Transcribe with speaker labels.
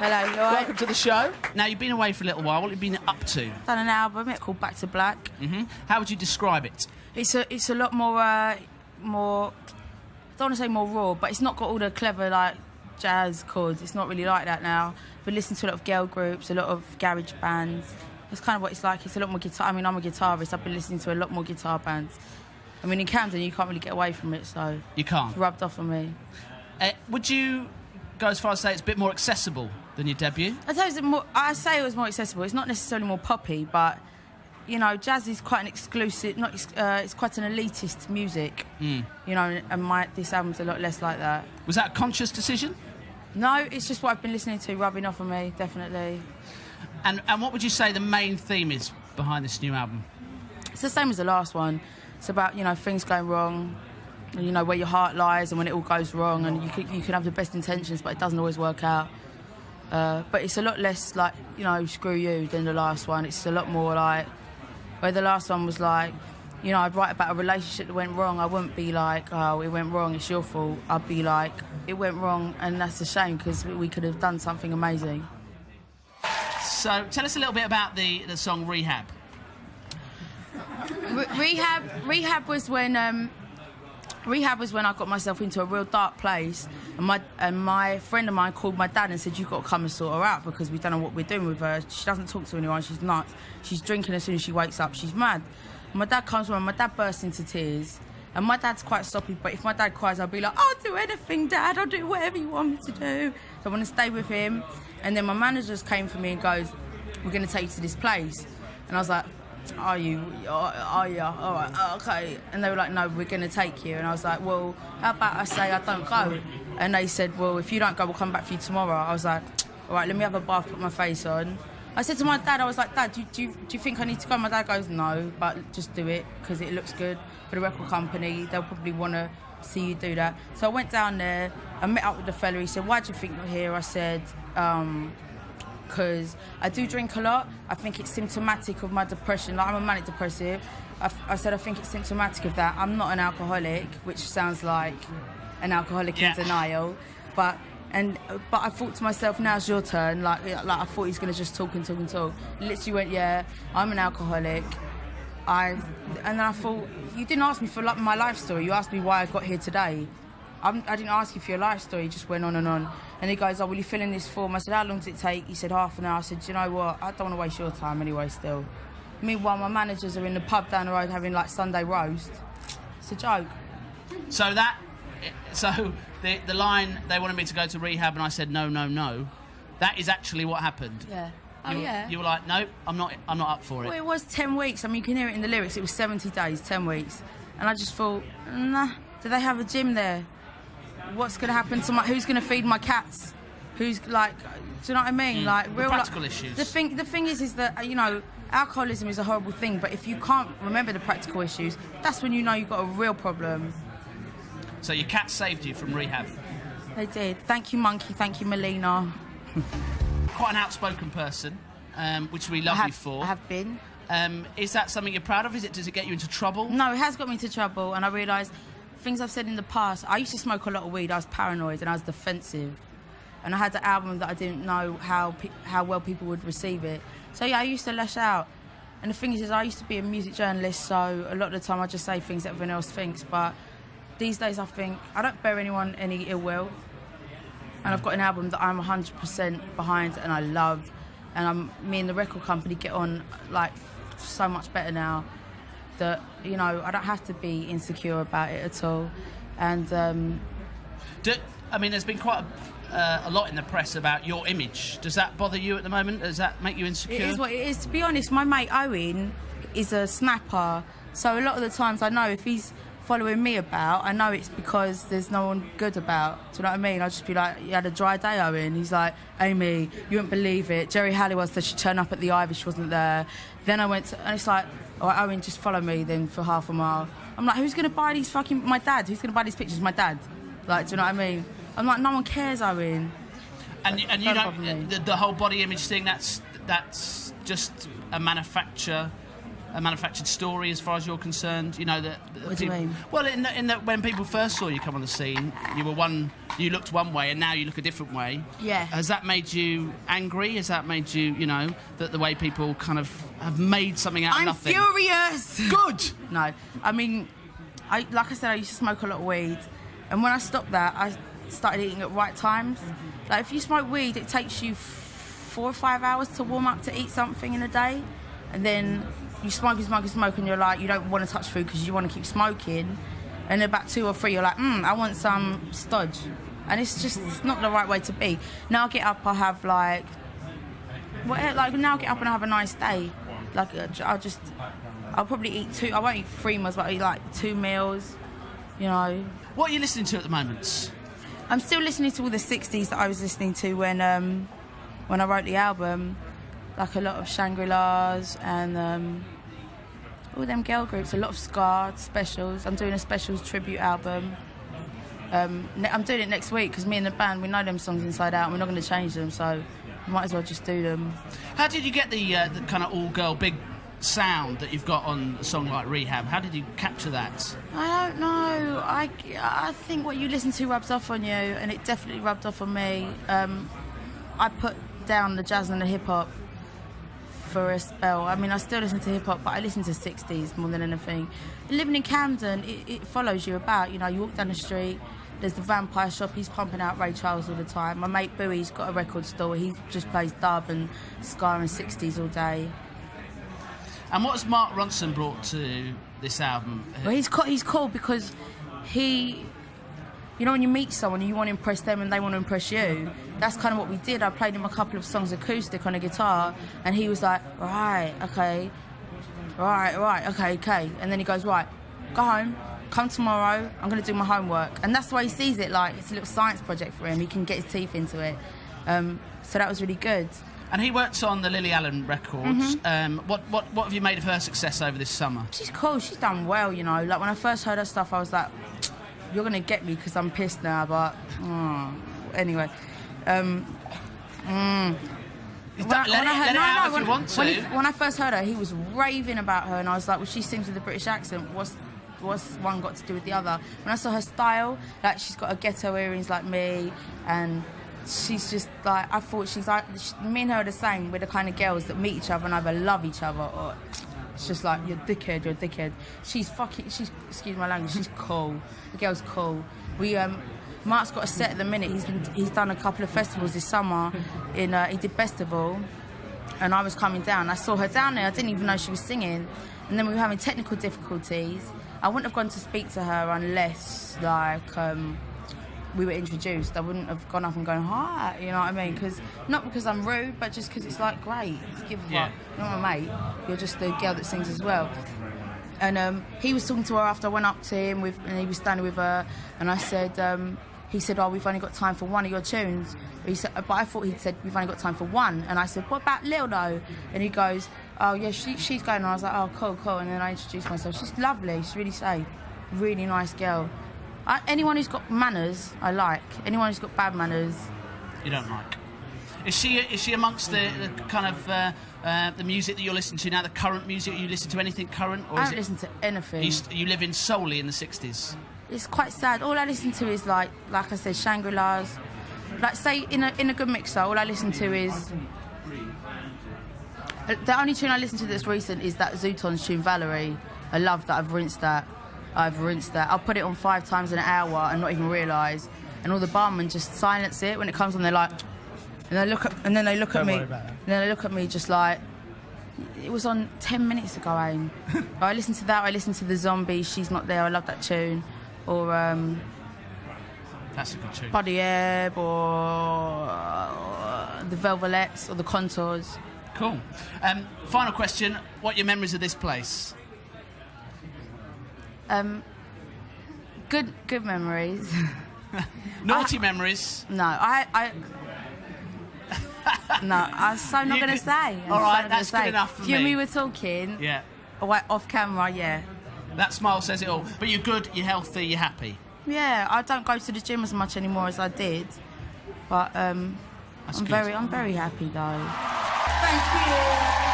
Speaker 1: Hello, you all right?
Speaker 2: Welcome to the show. Now, you've been away for a little while. What have you been up to?
Speaker 1: Done an album. It's called Back to Black.
Speaker 2: How would you describe it?
Speaker 1: It's a lot more I don't want to say more raw, but it's not got all the clever like jazz chords. It's not really like that now. I've been listening to a lot of girl groups, a lot of garage bands. That's kind of what it's like. It's a lot more guitar. I mean, I'm a guitarist. I've been listening to a lot more guitar bands. I mean, in Camden, you can't really get away from it, so
Speaker 2: You can't?
Speaker 1: it's rubbed off on me.
Speaker 2: Would you go as far as say it's a bit more accessible than your debut?
Speaker 1: I say it was more accessible. It's not necessarily more poppy, but you know, jazz is quite an exclusive. It's quite an elitist music. You know, and this album's a lot less like that.
Speaker 2: Was that a conscious decision?
Speaker 1: No, it's just what I've been listening to, rubbing off on me, definitely.
Speaker 2: And what would you say the main theme is behind this new album?
Speaker 1: It's the same as the last one. It's about, you know, things going wrong, and, you know, where your heart lies and when it all goes wrong, and you can have the best intentions, but it doesn't always work out. But it's a lot less like, you know, screw you than the last one. It's a lot more like, where the last one was like, you know, I'd write about a relationship that went wrong. I wouldn't be like, oh, it went wrong, it's your fault. I'd be like, it went wrong, and that's a shame because we could have done something amazing.
Speaker 2: So tell us a little bit about the song Rehab.
Speaker 1: Rehab was when I got myself into a real dark place, and my friend of mine called my dad and said, you've got to come and sort her out because we don't know what we're doing with her. She doesn't talk to anyone, she's nuts, she's drinking as soon as she wakes up, she's mad. And my dad comes around, my dad bursts into tears, and my dad's quite soppy, but if my dad cries, I'll be like, I'll do anything, Dad, I'll do whatever you want me to do. So I want to stay with him. And then my manager just came for me and goes, we're going to take you to this place. And I was like, are you? Are you? All right, okay. And they were like, no, we're going to take you. And I was like, well, how about I say I don't go? And they said, well, if you don't go, we'll come back for you tomorrow. I was like, all right, let me have a bath, put my face on. I said to my dad, I was like, Dad, do you think I need to go? My dad goes, no, but just do it because it looks good for the record company. They'll probably want to see you do that. So I went down there, I met up with the fella. He said, why do you think you're here? I said, because I do drink a lot. I think it's symptomatic of my depression. Like, I'm a manic depressive. I said I think it's symptomatic of that. I'm not an alcoholic, which sounds like an alcoholic in denial. But I thought to myself, now's your turn. Like I thought he's going to just talk and talk and talk. He literally went, yeah, I'm an alcoholic. And then I thought, you didn't ask me for my life story. You asked me why I got here today. I didn't ask you for your life story. He just went on and on. And he goes, oh, will you fill in this form? I said, how long does it take? He said, half an hour. I said, do you know what? I don't want to waste your time anyway still. Meanwhile, my managers are in the pub down the road having like Sunday roast. It's a joke.
Speaker 2: So the line, they wanted me to go to rehab and I said, no, no, no. That is actually what happened.
Speaker 1: Yeah.
Speaker 2: You were like, no, I'm not up for it.
Speaker 1: Well, it was 10 weeks. I mean, you can hear it in the lyrics. It was 70 days, 10 weeks. And I just thought, nah, do they have a gym there? What's going to happen to who's going to feed my cats? Who's like, do you know what I mean? Like real
Speaker 2: practical issues.
Speaker 1: The thing is that, you know, alcoholism is a horrible thing, but if you can't remember the practical issues, that's when you know you've got a real problem.
Speaker 2: So your cat saved you from rehab?
Speaker 1: They did. Thank you, Monkey. Thank you, Melina.
Speaker 2: Quite an outspoken person, which we love you for.
Speaker 1: I have been.
Speaker 2: Is that something you're proud of? Does it get you into trouble?
Speaker 1: No, it has got me into trouble, and I realised things I've said in the past. I used to smoke a lot of weed. I was paranoid and I was defensive, and I had the album that I didn't know how well people would receive it. So yeah, I used to lash out. And the thing is I used to be a music journalist, so a lot of the time I just say things that everyone else thinks. But these days I think I don't bear anyone any ill will, and I've got an album that I'm 100% behind and I love, and me and the record company get on like so much better now that, you know, I don't have to be insecure about it at all. And
Speaker 2: I mean, there's been quite a lot in the press about your image. Does that bother you at the moment? Does that make you insecure?
Speaker 1: It is what it is. To be honest, my mate Owen is a snapper, so a lot of the times I know if he's following me about, I know it's because there's no one good about. Do you know what I mean? I'll just be like, you had a dry day, Owen. He's like, Amy, you wouldn't believe it. Jerry Halliwell said she turned up at the Ivy, she wasn't there. Then I went to, and it's like, all right, Owen, just follow me then for half a mile. I'm like, who's going to buy these fucking, my dad, who's going to buy these pictures? My dad. Like, do you know what I mean? I'm like, no one cares, Owen.
Speaker 2: And you don't, the whole body image thing, that's just a manufacture a manufactured story as far as you're concerned? You know that.
Speaker 1: What do you mean?
Speaker 2: Well, in that when people first saw you come on the scene, you looked one way, and now you look a different way.
Speaker 1: Yeah.
Speaker 2: Has that made you angry? Has that made you, you know, that the way people kind of have made something out of nothing?
Speaker 1: I'm furious.
Speaker 2: Good.
Speaker 1: No, I mean, like I said, I used to smoke a lot of weed, and when I stopped that, I started eating at right times. Like if you smoke weed, it takes you 4 or 5 hours to warm up to eat something in a day, and then you smoke, and you're like, you don't want to touch food because you want to keep smoking, and about 2 or 3, you're like, I want some stodge, and it's not the right way to be. Now I get up, I have now I get up and I have a nice day. Like I'll probably eat 2. I won't eat 3 meals, but I eat like 2 meals. You know.
Speaker 2: What are you listening to at the moment?
Speaker 1: I'm still listening to all the 60s that I was listening to when I wrote the album, like a lot of Shangri-Las and all them girl groups, a lot of ska specials. I'm doing a specials tribute album. I'm doing it next week because me and the band, we know them songs inside out and we're not going to change them, so we might as well just do them. How
Speaker 2: did you get the kind of all-girl big sound that you've got on a song like Rehab? How did you capture that?
Speaker 1: I don't know. I think what you listen to rubs off on you, and it definitely rubbed off on me. I put down the jazz and the hip-hop for a spell. I mean, I still listen to hip-hop, but I listen to 60s more than anything. Living in Camden, it follows you about. You know, you walk down the street, there's the Vampire Shop, he's pumping out Ray Charles all the time. My mate Bowie's got a record store, he just plays dub and ska and 60s all day.
Speaker 2: And what has Mark Ronson brought to this album?
Speaker 1: Well, he's cool because he... You know, when you meet someone, you want to impress them and they want to impress you. That's kind of what we did. I played him a couple of songs acoustic on a guitar, and he was like, right, okay, okay. And then he goes, right, go home, come tomorrow, I'm going to do my homework. And that's the way he sees it, like it's a little science project for him. He can get his teeth into it. So that was really good. And
Speaker 2: he works on the Lily Allen records. Mm-hmm. What have you made of her success over this summer?
Speaker 1: She's cool. She's done well, you know. Like, when I first heard her stuff, I was like, you're going to get me because I'm pissed now, but... Anyway. When I first heard her, he was raving about her, and I was like, well, she sings with a British accent. What's one got to do with the other? When I saw her style, like, she's got a ghetto earrings like me, and... she's just like, I thought she's like, me and her are the same. We're the kind of girls that meet each other and either love each other or it's just like, you're a dickhead. She's excuse my language, she's cool. The girl's cool. Mark's got a set at the minute. He's done a couple of festivals this summer. He did Festival, and I was coming down. I saw her down there. I didn't even know she was singing. And then we were having technical difficulties. I wouldn't have gone to speak to her unless, like, we were introduced. I wouldn't have gone up and gone, hi, you know what I mean? Not because I'm rude, but just because it's like, great, let's give a fuck. You're not my mate, you're just the girl that sings as well. And he was talking to her after I went up to him, and he was standing with her, and I said, he said, oh, we've only got time for one of your tunes. But I thought he'd said, we've only got time for one. And I said, what about Lil, though? And he goes, oh, yeah, she's going on. I was like, oh, cool. And then I introduced myself. She's lovely, she's really safe, really nice girl. Anyone who's got manners, I like. Anyone who's got bad manners, you don't like.
Speaker 2: Is she amongst the kind of the music that you're listening to now? The current music? You listen to anything current? Or
Speaker 1: I don't listen to anything.
Speaker 2: You live in solely in the 60s.
Speaker 1: It's quite sad. All I listen to is like I said, Shangri-Las. Like, say in a good mixer, all I listen to is. The only tune I listen to that's recent is that Zooton's tune, Valerie. I love that. I've rinsed that. I'll put it on 5 times in an hour and not even realise. And all the barmen just silence it when it comes on. They're like, and then they look at me. And then they look at me just like, it was on 10 minutes ago, Aim. I listened to that. I listened to the Zombie, She's Not There. I love that tune. Or
Speaker 2: that's a good tune.
Speaker 1: Buddy Ebb, or the Velvelettes, or the Contours.
Speaker 2: Cool. Final question: what are your memories of this place?
Speaker 1: Good memories.
Speaker 2: Naughty memories?
Speaker 1: No, no, I'm so not going to say.
Speaker 2: All right, that's good enough for me.
Speaker 1: If you and me were talking,
Speaker 2: yeah,
Speaker 1: off camera, yeah.
Speaker 2: That smile says it all. But you're good, you're healthy, you're happy.
Speaker 1: Yeah, I don't go to the gym as much anymore as I did, but I'm very happy though. Thank you.